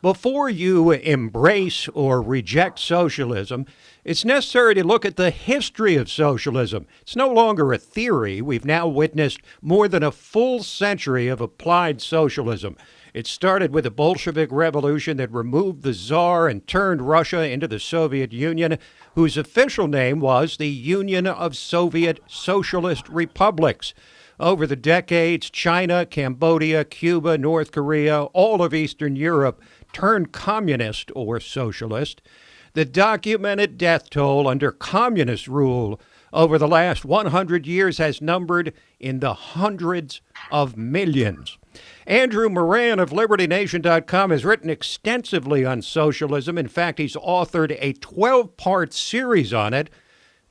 Before you embrace or reject socialism, it's necessary to look at the history of socialism. It's no longer a theory. We've now witnessed more than a full century of applied socialism. It started with the Bolshevik Revolution that removed the Tsar and turned Russia into the Soviet Union, whose official name was the Union of Soviet Socialist Republics. Over the decades, China, Cambodia, Cuba, North Korea, all of Eastern Europe turned communist or socialist. The documented death toll under communist rule over the last 100 years has numbered in the hundreds of millions. Andrew Moran of LibertyNation.com has written extensively on socialism. In fact, he's authored a 12-part series on it.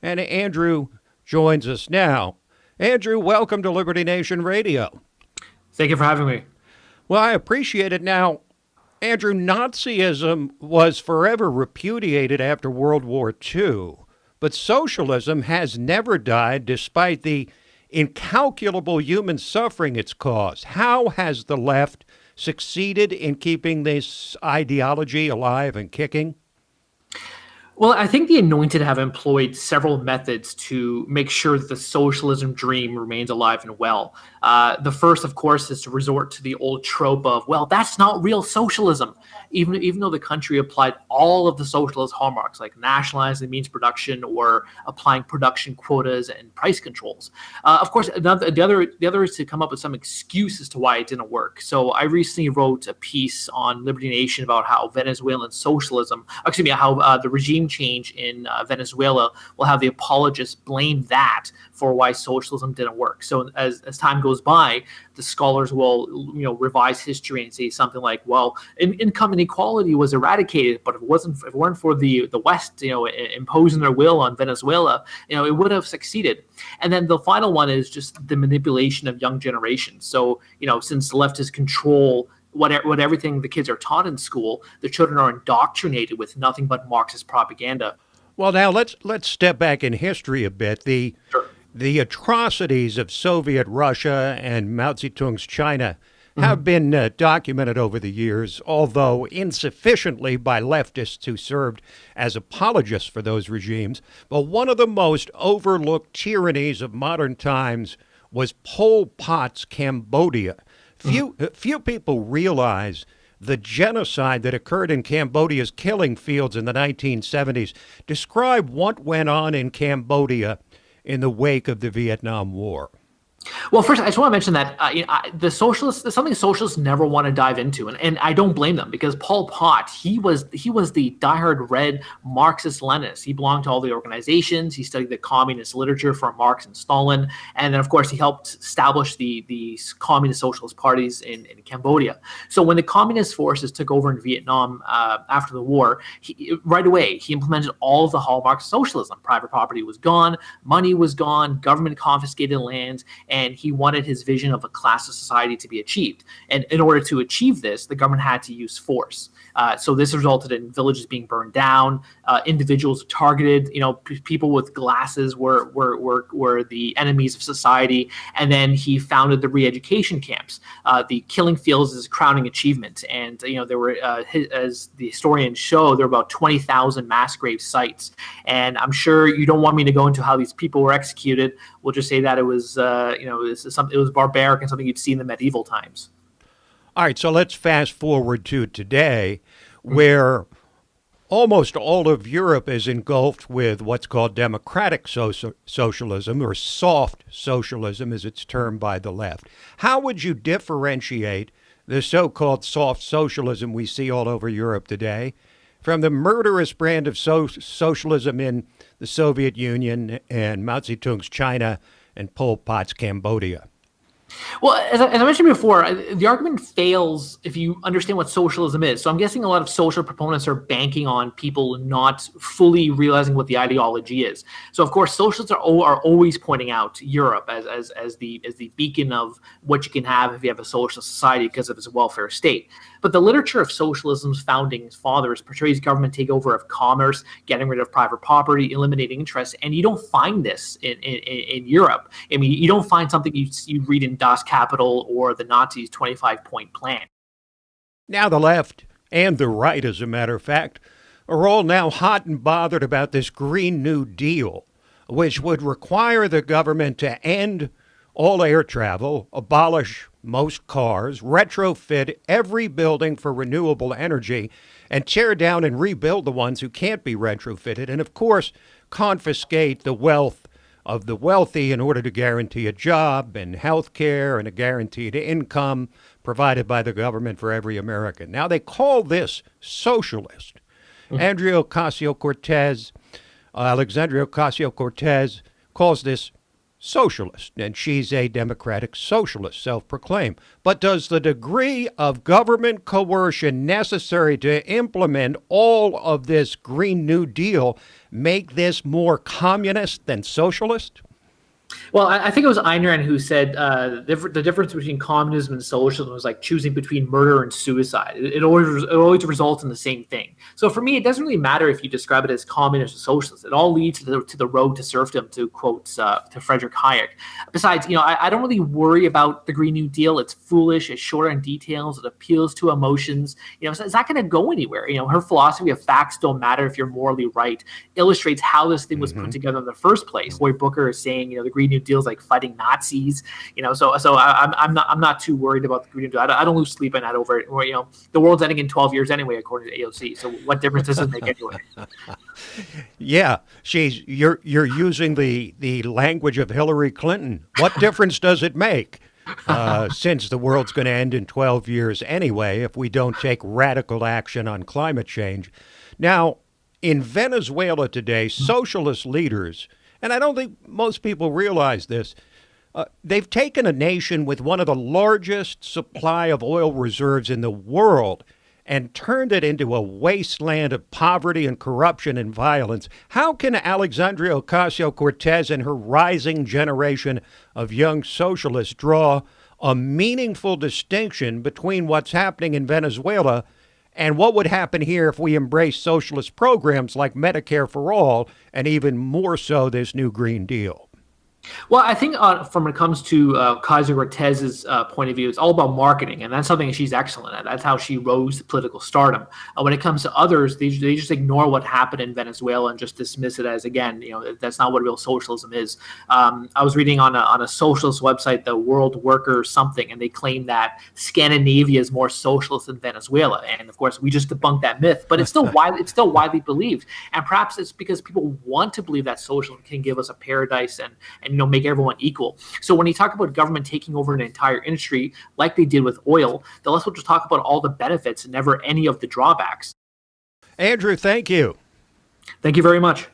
And Andrew joins us now. Andrew, welcome to Liberty Nation Radio. Thank you for having me. Well, I appreciate it. Now, Andrew, Nazism was forever repudiated after World War II, but socialism has never died despite the incalculable human suffering it's caused. How has the left succeeded in keeping this ideology alive and kicking? Well, I think the Anointed have employed several methods to make sure that the socialism dream remains alive and well. The first, of course, is to resort to the old trope of, well, that's not real socialism, even though the country applied all of the socialist hallmarks, like nationalizing means production or applying production quotas and price controls. Of course, the other is to come up with some excuse as to why it didn't work. So I recently wrote a piece on Liberty Nation about how Venezuelan socialism, how the regime change in Venezuela will have the apologists blame that for why socialism didn't work. So as time goes by, the scholars will revise history and say something like, well, income inequality was eradicated, but if it weren't for the West imposing their will on Venezuela, it would have succeeded. And then the final one is just the manipulation of young generations. So since leftists control what everything the kids are taught in school, the children are indoctrinated with nothing but Marxist propaganda. Well, now let's step back in history a bit. Sure. The atrocities of Soviet Russia and Mao Zedong's China have been documented over the years, although insufficiently by leftists who served as apologists for those regimes. But one of the most overlooked tyrannies of modern times was Pol Pot's Cambodia. Few people realize the genocide that occurred in Cambodia's killing fields in the 1970s. Describe what went on in Cambodia in the wake of the Vietnam War. Well, first, I just want to mention that the socialists, there's something socialists never want to dive into, and I don't blame them, because Pol Pot, he was the diehard red Marxist-Leninist. He belonged to all the organizations. He studied the communist literature from Marx and Stalin, and then, of course, he helped establish the communist socialist parties in Cambodia. So when the communist forces took over in Vietnam after the war, right away he implemented all of the hallmarks of socialism. Private property was gone, money was gone, government confiscated lands, and he wanted his vision of a class of society to be achieved. And in order to achieve this, the government had to use force. So this resulted in villages being burned down, individuals targeted. People with glasses were the enemies of society. And then he founded the re-education camps. The killing fields is a crowning achievement. And there were, as the historians show, there were about 20,000 mass grave sites. And I'm sure you don't want me to go into how these people were executed. We'll just say that it was it was barbaric and something you'd see in the medieval times. All right, so let's fast forward to today, where almost all of Europe is engulfed with what's called democratic socialism, or soft socialism as it's termed by the left. How would you differentiate the so-called soft socialism we see all over Europe today from the murderous brand of socialism in the Soviet Union and Mao Zedong's China and Pol Pot's Cambodia? Well, as I mentioned before, the argument fails if you understand what socialism is. So I'm guessing a lot of social proponents are banking on people not fully realizing what the ideology is. So of course, socialists are always pointing out Europe as the beacon of what you can have if you have a socialist society because of its welfare state. But the literature of socialism's founding fathers portrays government takeover of commerce, getting rid of private property, eliminating interest, and you don't find this in Europe. I mean, you don't find something you read in Das Kapital or the Nazis' 25-point plan. Now the left and the right, as a matter of fact, are all now hot and bothered about this Green New Deal, which would require the government to end all air travel, abolish most cars, retrofit every building for renewable energy, and tear down and rebuild the ones who can't be retrofitted, and of course, confiscate the wealth of the wealthy in order to guarantee a job and health care and a guaranteed income provided by the government for every American. Now, they call this socialist. Alexandria Ocasio-Cortez calls this socialist, and she's a democratic socialist, self-proclaimed. But does the degree of government coercion necessary to implement all of this Green New Deal make this more communist than socialist? Well, I think it was Ayn Rand who said the difference between communism and socialism was like choosing between murder and suicide. It always results in the same thing. So for me, it doesn't really matter if you describe it as communist or socialist. It all leads to the road to serfdom, to quote to Frederick Hayek. Besides, I don't really worry about the Green New Deal. It's foolish. It's short on details. It appeals to emotions. So it's not going to go anywhere. Her philosophy of facts don't matter if you're morally right illustrates how this thing was put together in the first place. Boy Booker is saying, the Green New Deal is like fighting Nazis, So I'm not too worried about the Green New Deal. I don't lose sleep at night over it. Or, the world's ending in 12 years anyway, according to AOC. So what difference does it make anyway? Yeah, you're using the language of Hillary Clinton. What difference does it make? Since the world's going to end in 12 years anyway, if we don't take radical action on climate change. Now, in Venezuela today, socialist leaders, and I don't think most people realize this, they've taken a nation with one of the largest supply of oil reserves in the world and turned it into a wasteland of poverty and corruption and violence. How can Alexandria Ocasio-Cortez and her rising generation of young socialists draw a meaningful distinction between what's happening in Venezuela and what would happen here if we embrace socialist programs like Medicare for All, and even more so this new Green Deal? Well, I think from when it comes to Ocasio-Cortez's point of view, it's all about marketing, and that's something she's excellent at. That's how she rose to political stardom. When it comes to others, they just ignore what happened in Venezuela and just dismiss it as, again, that's not what real socialism is. I was reading on a socialist website, the World Worker something, and they claim that Scandinavia is more socialist than Venezuela. And of course, we just debunked that myth, but it's still widely believed. And perhaps it's because people want to believe that socialism can give us a paradise and make everyone equal. So when you talk about government taking over an entire industry, like they did with oil, then let's just talk about all the benefits and never any of the drawbacks. Andrew, thank you. Thank you very much.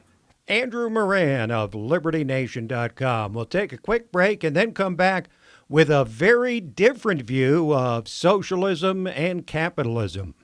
Andrew Moran of LibertyNation.com. We'll take a quick break and then come back with a very different view of socialism and capitalism.